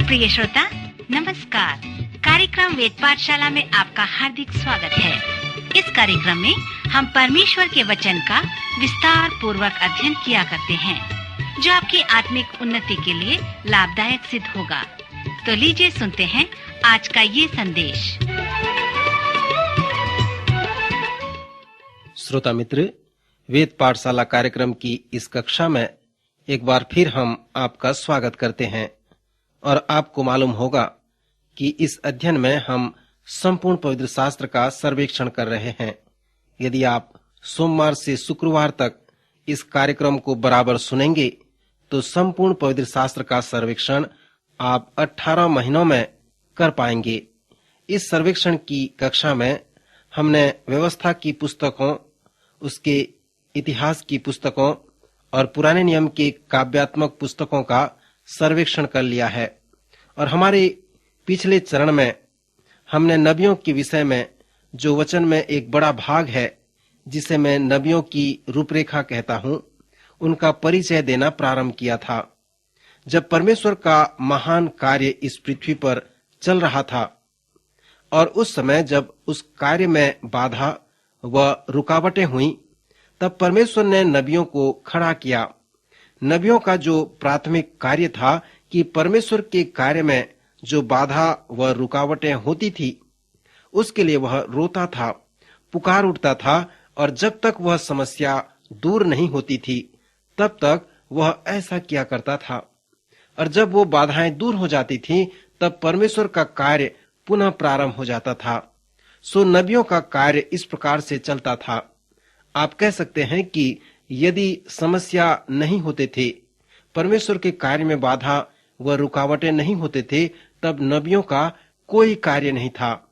प्रिय श्रोता नमस्कार। कार्यक्रम वेद पाठशाला में आपका हार्दिक स्वागत है। इस कार्यक्रम में हम परमेश्वर के वचन का विस्तार पूर्वक अध्ययन किया करते हैं, जो आपकी आत्मिक उन्नति के लिए लाभदायक सिद्ध होगा। तो लीजिए सुनते हैं आज का ये संदेश। श्रोता मित्र, वेद पाठशाला कार्यक्रम की इस कक्षा में एक बार फिर हम आपका स्वागत करते हैं और आपको मालूम होगा कि इस अध्ययन में हम संपूर्ण पवित्र शास्त्र का सर्वेक्षण कर रहे हैं। यदि आप सोमवार से शुक्रवार तक इस कार्यक्रम को बराबर सुनेंगे तो संपूर्ण पवित्र शास्त्र का सर्वेक्षण आप 18 महीनों में कर पाएंगे। इस सर्वेक्षण की कक्षा में हमने व्यवस्था की पुस्तकों, उसके इतिहास की पुस्तकों और पुराने नियम के काव्यात्मक पुस्तकों का सर्वेक्षण कर लिया है। और हमारे पिछले चरण में हमने नबियों के विषय में, जो वचन में एक बड़ा भाग है जिसे मैं नबियों की रूपरेखा कहता हूँ, उनका परिचय देना प्रारंभ किया था। जब परमेश्वर का महान कार्य इस पृथ्वी पर चल रहा था और उस समय जब उस कार्य में बाधा व रुकावटें हुई, तब परमेश्वर ने नबियों को खड़ा किया। नबियों का जो प्राथमिक कार्य था कि परमेश्वर के कार्य में जो बाधा व रुकावटें होती थी, उसके लिए वह रोता था, पुकार उठता था, और जब तक वह समस्या दूर नहीं होती थी तब तक वह ऐसा किया करता था। और जब वो बाधाएं दूर हो जाती थी तब परमेश्वर का कार्य पुनः प्रारंभ हो जाता था। सो नबियों का कार्य इस प्रकार से चलता था। आप कह सकते हैं कि यदि समस्या नहीं होते थे, परमेश्वर के कार्य में बाधा व रुकावटें नहीं होते थे, तब नबियों का कोई कार्य नहीं था।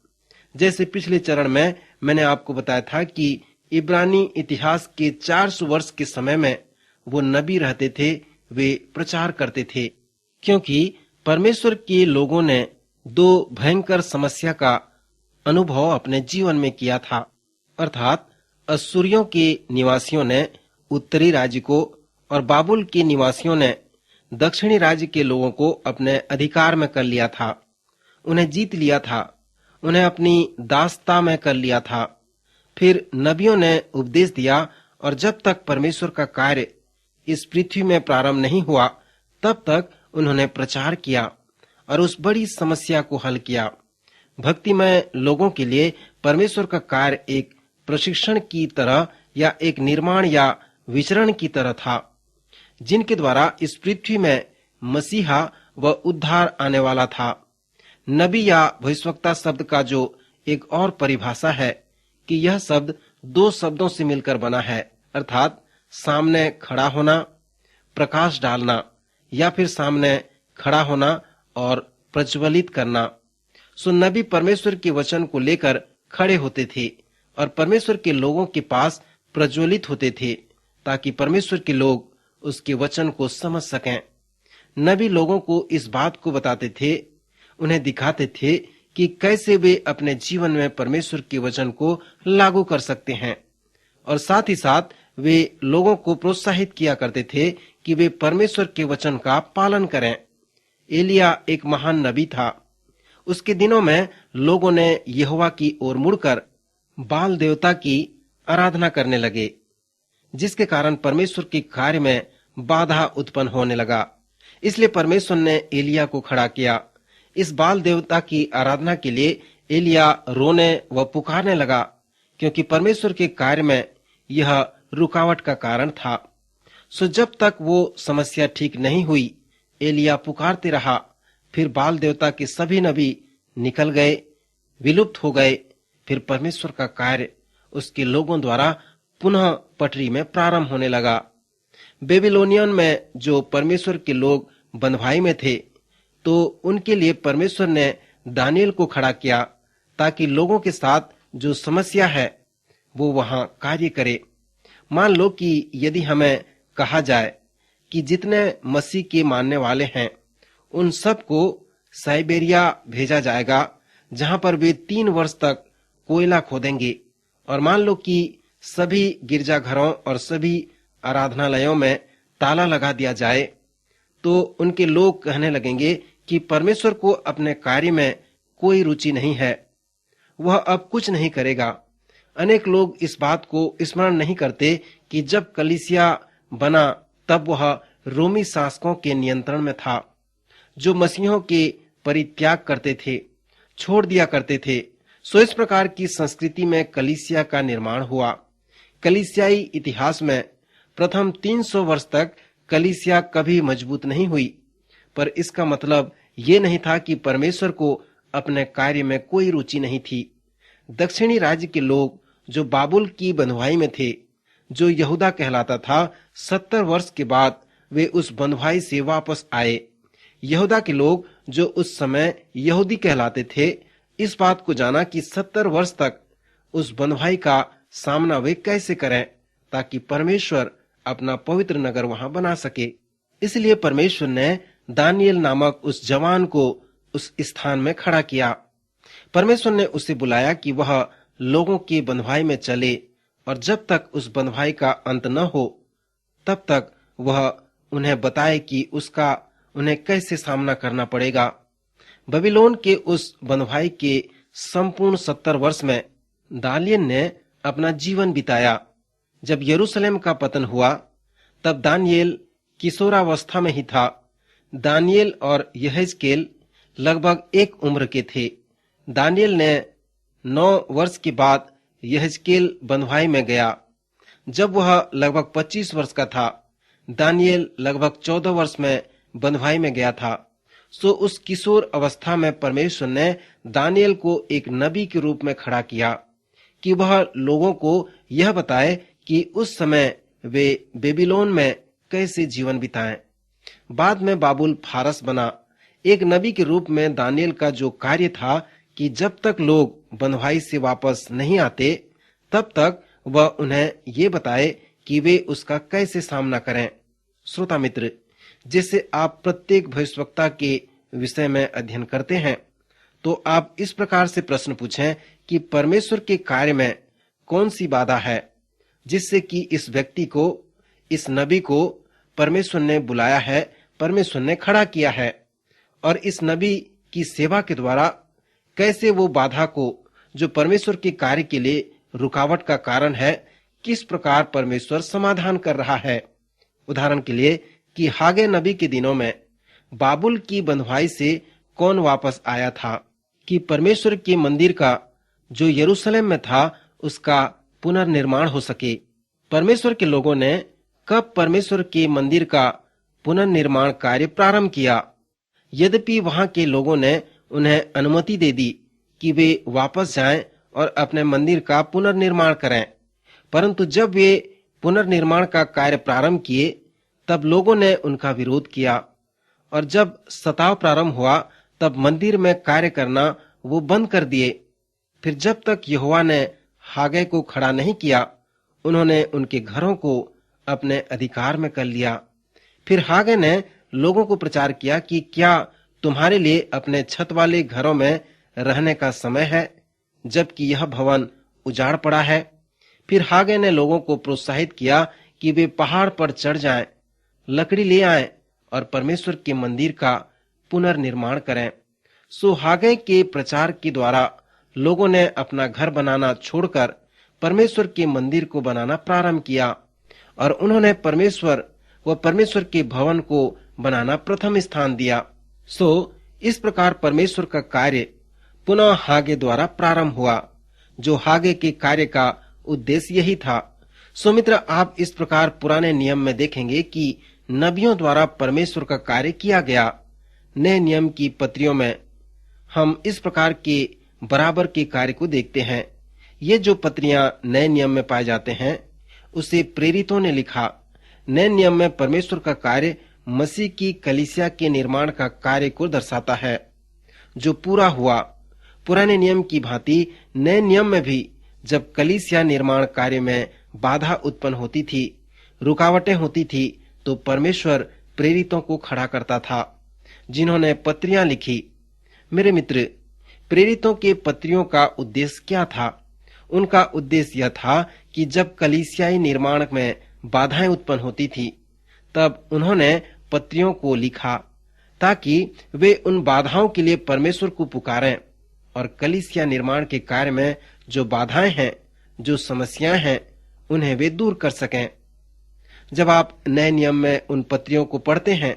जैसे पिछले चरण में मैंने आपको बताया था कि इब्रानी इतिहास के 400 वर्ष के समय में वो नबी रहते थे, वे प्रचार करते थे, क्योंकि परमेश्वर के लोगों ने दो भयंकर समस्या का अनुभव अपने जीवन में किया था। अर्थात अश्शूरियों के निवासियों ने उत्तरी राज्य को और बाबुल के निवासियों ने दक्षिणी राज्य के लोगों को अपने अधिकार में कर लिया था, उन्हें जीत लिया था, उन्हें अपनी दासता में कर लिया था। फिर नबियों ने उपदेश दिया, और जब तक परमेश्वर का कार्य इस पृथ्वी में प्रारंभ नहीं हुआ तब तक उन्होंने प्रचार किया और उस बड़ी समस्या को हल किया। भक्तिमय लोगों के लिए परमेश्वर का कार्य एक प्रशिक्षण की तरह या एक निर्माण या विचरण की तरह था, जिनके द्वारा इस पृथ्वी में मसीहा व उद्धार आने वाला था। नबी या भविष्यवक्ता शब्द का जो एक और परिभाषा है कि यह शब्द दो शब्दों से मिलकर बना है, अर्थात सामने खड़ा होना, प्रकाश डालना, या फिर सामने खड़ा होना और प्रज्वलित करना। सो नबी परमेश्वर के वचन को लेकर खड़े होते थे और परमेश्वर के लोगों के पास प्रज्वलित होते थे, ताकि परमेश्वर के लोग उसके वचन को समझ सकें। नबी लोगों को इस बात को बताते थे, उन्हें दिखाते थे कि कैसे वे अपने जीवन में परमेश्वर के वचन को लागू कर सकते हैं, और साथ ही साथ वे लोगों को प्रोत्साहित किया करते थे कि वे परमेश्वर के वचन का पालन करें। एलिया एक महान नबी था। उसके दिनों में लोगों ने यहोवा की ओर मुड़कर बाल देवता की आराधना करने लगे, जिसके कारण परमेश्वर के कार्य में बाधा उत्पन्न होने लगा। इसलिए परमेश्वर ने एलिया को खड़ा किया। इस बाल देवता की आराधना के लिए एलिया रोने व पुकारने लगा, क्योंकि परमेश्वर के कार्य में यह रुकावट का कारण था। सो जब तक वो समस्या ठीक नहीं हुई, एलिया पुकारते रहा। फिर बाल देवता के सभी नबी निकल गए, विलुप्त हो गए। फिर परमेश्वर का कार्य उसके लोगों द्वारा पुनः पटरी में प्रारंभ होने लगा। बेबीलोनियन में जो परमेश्वर के लोग बंधुआई में थे, तो उनके लिए परमेश्वर ने दानियल को खड़ा किया, ताकि लोगों के साथ जो समस्या है वो वहां कार्य करे। मान लो कि यदि हमें कहा जाए कि जितने मसीह के मानने वाले हैं उन सबको साइबेरिया भेजा जाएगा, जहां पर वे 3 वर्ष तक कोयला खोदेंगे, और मान लो कि सभी गिरजाघरों और सभी आराधनालयों में ताला लगा दिया जाए, तो उनके लोग कहने लगेंगे कि परमेश्वर को अपने कार्य में कोई रुचि नहीं है, वह अब कुछ नहीं करेगा। अनेक लोग इस बात को स्मरण नहीं करते कि जब कलीसिया बना तब वह रोमी शासकों के नियंत्रण में था, जो मसीहों के परित्याग करते थे, छोड़ दिया करते थे। सो इस प्रकार की संस्कृति में कलीसिया का निर्माण हुआ। कलीसियाई इतिहास में प्रथम 300 वर्ष तक कलीसिया कभी मजबूत नहीं हुई, पर इसका मतलब ये नहीं था कि परमेश्वर को अपने कार्य में कोई रुचि नहीं थी। दक्षिणी राज्य के लोग जो बाबुल की बंधुआई में थे, जो यहूदा कहलाता था, 70 वर्ष के बाद वे उस बंधुआई से वापस आए। यहूदा के लोग जो उस समय यहूदी कहलाते थे, इस बात को जाना कि 70 वर्ष तक उस बंधुआई का सामना वे कैसे करें, ताकि परमेश्वर अपना पवित्र नगर वहां बना सके। इसलिए परमेश्वर ने दानियेल नामक उस जवान को उस स्थान में खड़ा किया। परमेश्वर ने उसे बुलाया कि वह लोगों की बंधुआई में चले, और जब तक उस बंधुआई का अंत न हो तब तक वह उन्हें बताए कि उसका उन्हें कैसे सामना करना पड़ेगा। बबीलोन के उस बंधुआई के संपूर्ण 70 वर्ष में दानियेल ने अपना जीवन बिताया। जब यरूशलेम का पतन हुआ तब दानियेल किशोरावस्था में ही था। दानियेल और यहेजकेल लगभग एक उम्र के थे। दानियेल ने 9 वर्ष के बाद यहेजकेल बंधुआई में गया। जब वह लगभग 25 वर्ष का था, दानियेल लगभग 14 वर्ष में बंधुआई में गया था। सो उस किशोर अवस्था में परमेश्वर ने दानियेल को एक नबी के रूप में खड़ा किया कि वह लोगों को यह बताए कि उस समय वे बेबीलोन में कैसे जीवन बिताएं। बाद में बाबुल फारस बना। एक नबी के रूप में दानियेल का जो कार्य था कि जब तक लोग बंधुआई से वापस नहीं आते तब तक वह उन्हें ये बताए कि वे उसका कैसे सामना करें। श्रोता मित्र, जैसे आप प्रत्येक भविष्यवक्ता के विषय में अध्ययन करते हैं, तो आप इस प्रकार से प्रश्न पूछें कि परमेश्वर के कार्य में कौन सी बाधा है जिससे कि इस व्यक्ति को, इस नबी को परमेश्वर ने बुलाया है, परमेश्वर ने खड़ा किया है, और इस नबी की सेवा के द्वारा कैसे वो बाधा को जो परमेश्वर के कार्य के लिए रुकावट का कारण है, किस प्रकार परमेश्वर समाधान कर रहा है। उदाहरण के लिए कि हागे नबी के दिनों में बाबुल की बंधुआई से कौन वापस आया था कि परमेश्वर के मंदिर का जो यरूशलेम में था उसका पुनर्निर्माण हो सके। परमेश्वर के लोगों ने कब परमेश्वर के मंदिर का पुनर्निर्माण कार्य प्रारंभ किया? यद्यपि वहां के लोगों ने उन्हें अनुमति दे दी कि वे वापस जाएं और अपने मंदिर का पुनर्निर्माण करें, परंतु जब वे पुनर्निर्माण का कार्य प्रारंभ किए तब लोगों ने उनका विरोध किया, और जब सताव प्रारंभ हुआ तब मंदिर में कार्य करना वो बंद कर दिए। फिर जब तक यहोवा ने हागे को खड़ा नहीं किया, उन्होंने उनके घरों को अपने अधिकार में कर लिया। फिर हागे ने लोगों को प्रचार किया कि क्या तुम्हारे लिए अपने छत वाले घरों में रहने का समय है, जबकि यह भवन उजाड़ पड़ा है। फिर हागे ने लोगों को प्रोत्साहित किया कि वे पहाड़ पर चढ़ जाएं, लकड़ी ले आएं और परमेश्वर के मंदिर का पुनर्निर्माण करें। सो हागे के प्रचार के द्वारा लोगों ने अपना घर बनाना छोड़कर परमेश्वर के मंदिर को बनाना प्रारंभ किया, और उन्होंने परमेश्वर व परमेश्वर के भवन को बनाना प्रथम स्थान दिया। सो इस प्रकार परमेश्वर का कार्य पुनः हागे द्वारा प्रारंभ हुआ, जो हागे के कार्य का उद्देश्य यही था। सो मित्र, आप इस प्रकार पुराने नियम में देखेंगे कि नबियों द्वारा परमेश्वर का कार्य किया गया। नए नियम की पत्रियों में हम इस प्रकार के बराबर के कार्य को देखते हैं। ये जो पत्रियां नए नियम में पाए जाते हैं उसे प्रेरितों ने लिखा। नए नियम में परमेश्वर का कार्य मसीह की कलीसिया के निर्माण का कार्य को दर्शाता है, जो पूरा हुआ। पुराने नियम की भांति नए नियम में भी जब कलीसिया निर्माण कार्य में बाधा उत्पन्न होती थी, रुकावटें होती थी, तो परमेश्वर प्रेरितों को खड़ा करता था, जिन्होंने पत्रियां लिखी। मेरे मित्र, प्रेरितों के पत्रियों का उद्देश्य क्या था? उनका उद्देश्य यह था कि जब कलीसियाई निर्माण में बाधाएं उत्पन्न होती थी, तब उन्होंने पत्रियों को लिखा। ताकि वे उन बाधाओं के लिए परमेश्वर को पुकारें और कलीसिया निर्माण के कार्य में जो बाधाएं हैं, जो समस्याएं हैं, उन्हें वे दूर कर सकें। जब आप नए नियम में उन पत्रियों को पढ़ते हैं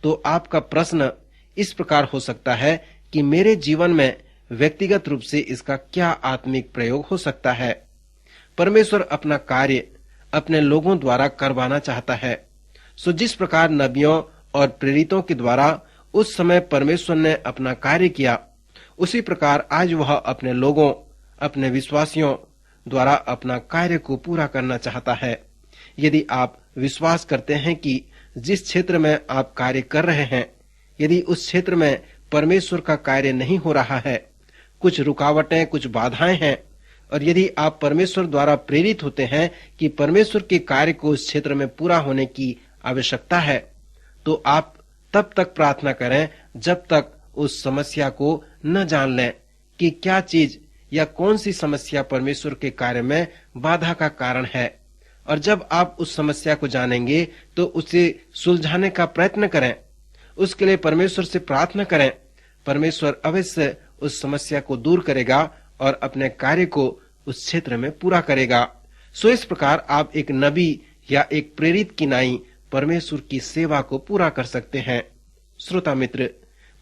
तो आपका प्रश्न इस प्रकार हो सकता है कि मेरे जीवन में व्यक्तिगत रूप से इसका क्या आत्मिक प्रयोग हो सकता है। परमेश्वर अपना कार्य अपने लोगों द्वारा करवाना चाहता है। सो जिस प्रकार नबियों और प्रेरितों के द्वारा उस समय परमेश्वर ने अपना कार्य किया, उसी प्रकार आज वह अपने लोगों, अपने विश्वासियों द्वारा अपना कार्य को पूरा करना चाहता है। यदि आप विश्वास करते हैं कि जिस क्षेत्र में आप कार्य कर रहे हैं, यदि उस क्षेत्र में परमेश्वर का कार्य नहीं हो रहा है, कुछ रुकावटें, कुछ बाधाएं हैं, और यदि आप परमेश्वर द्वारा प्रेरित होते हैं कि परमेश्वर के कार्य को उस क्षेत्र में पूरा होने की आवश्यकता है, तो आप तब तक प्रार्थना करें जब तक उस समस्या को न जान लें कि क्या चीज या कौन सी समस्या परमेश्वर के कार्य में बाधा का कारण है। और जब आप उस समस्या को जानेंगे तो उसे सुलझाने का प्रयत्न करें, उसके लिए परमेश्वर से प्रार्थना करें। परमेश्वर अवश्य उस समस्या को दूर करेगा और अपने कार्य को उस क्षेत्र में पूरा करेगा। सो इस प्रकार आप एक नबी या एक प्रेरित की नाई परमेश्वर की सेवा को पूरा कर सकते हैं। श्रोता मित्र,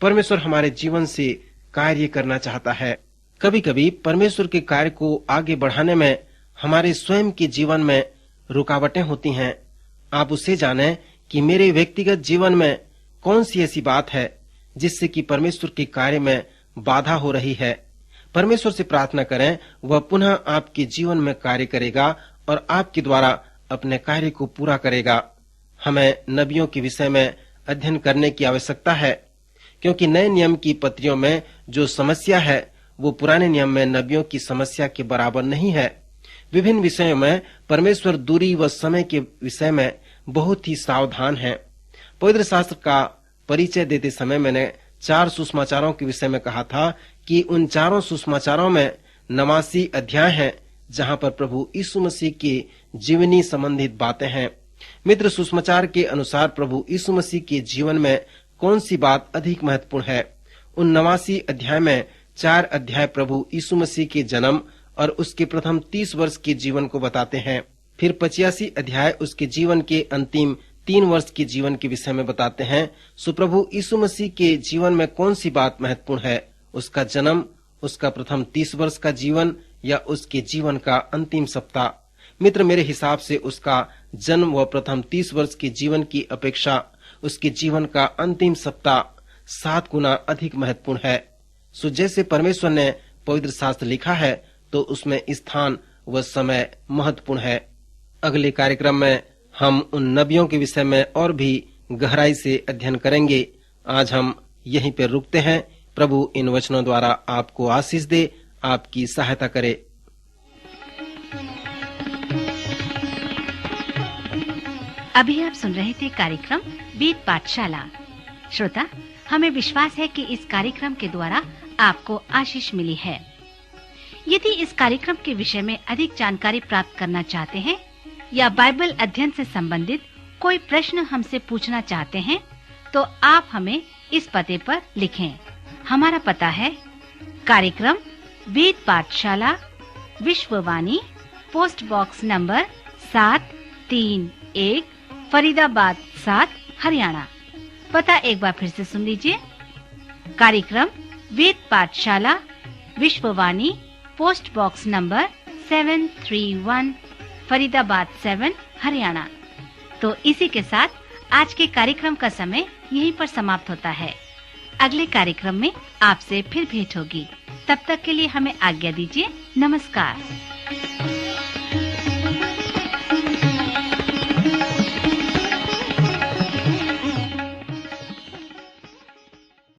परमेश्वर हमारे जीवन से कार्य करना चाहता है। कभी कभी परमेश्वर के कार्य को आगे बढ़ाने में हमारे स्वयं के जीवन में रुकावटें होती हैं। आप उससे जानें कि मेरे व्यक्तिगत जीवन में कौन सी ऐसी बात है जिससे कि परमेश्वर के कार्य में बाधा हो रही है। परमेश्वर से प्रार्थना करें, वह पुनः आपके जीवन में कार्य करेगा और आपके द्वारा अपने कार्य को पूरा करेगा। हमें नबियों के विषय में अध्ययन करने की आवश्यकता है, क्योंकि नए नियम की पत्रियों में जो समस्या है वो पुराने नियम में नबियों की समस्या के बराबर नहीं है। विभिन्न विषयों में परमेश्वर दूरी व समय के विषय में बहुत ही सावधान है। पवित्र शास्त्र का परिचय देते समय मैंने 4 सुसमाचारों के विषय में कहा था कि उन चारों सुसमाचारों में 89 अध्याय हैं जहां पर प्रभु यीशु मसीह की जीवनी संबंधित बातें हैं। मित्र, सुसमाचार के अनुसार प्रभु यीशु मसीह के जीवन में कौन सी बात अधिक महत्वपूर्ण है? उन 89 अध्याय में 4 अध्याय प्रभु यीशु मसीह के जन्म और उसके प्रथम 30 वर्ष के जीवन को बताते हैं। फिर 85 अध्याय उसके जीवन के अंतिम 3 वर्ष के जीवन के विषय में बताते हैं। सो प्रभु यीशु मसीह के जीवन में कौन सी बात महत्वपूर्ण है? उसका जन्म, उसका प्रथम 30 वर्ष का जीवन या उसके जीवन का अंतिम सप्ताह? मित्र, मेरे हिसाब से उसका जन्म व प्रथम 30 वर्ष के जीवन की अपेक्षा उसके जीवन का अंतिम सप्ताह 7 गुना अधिक महत्वपूर्ण है। सो जैसे परमेश्वर ने पवित्र शास्त्र लिखा है तो उसमें स्थान व समय महत्वपूर्ण है। अगले कार्यक्रम में हम उन नबियों के विषय में और भी गहराई से अध्ययन करेंगे। आज हम यहीं पर रुकते हैं। प्रभु इन वचनों द्वारा आपको आशीष दे, आपकी सहायता करे। अभी आप सुन रहे थे कार्यक्रम वेद पाठशाला। श्रोता, हमें विश्वास है कि इस कार्यक्रम के द्वारा आपको आशीष मिली है। यदि इस कार्यक्रम के विषय में अधिक जानकारी प्राप्त करना चाहते हैं या बाइबल अध्ययन से संबंधित कोई प्रश्न हमसे पूछना चाहते हैं, तो आप हमें इस पते पर लिखें। हमारा पता है कार्यक्रम Ved Pathshala, Vishwavani, post box number 731, Faridabad 7, Haryana. पता एक बार फिर से सुन लीजिए। कार्यक्रम Ved Pathshala, Vishwavani, post box number 731, Faridabad 7, Haryana. तो इसी के साथ आज के कार्यक्रम का समय यहीं पर समाप्त होता है। अगले कार्यक्रम में आपसे फिर भेंट होगी। तब तक के लिए हमें आज्ञा दीजिए। नमस्कार।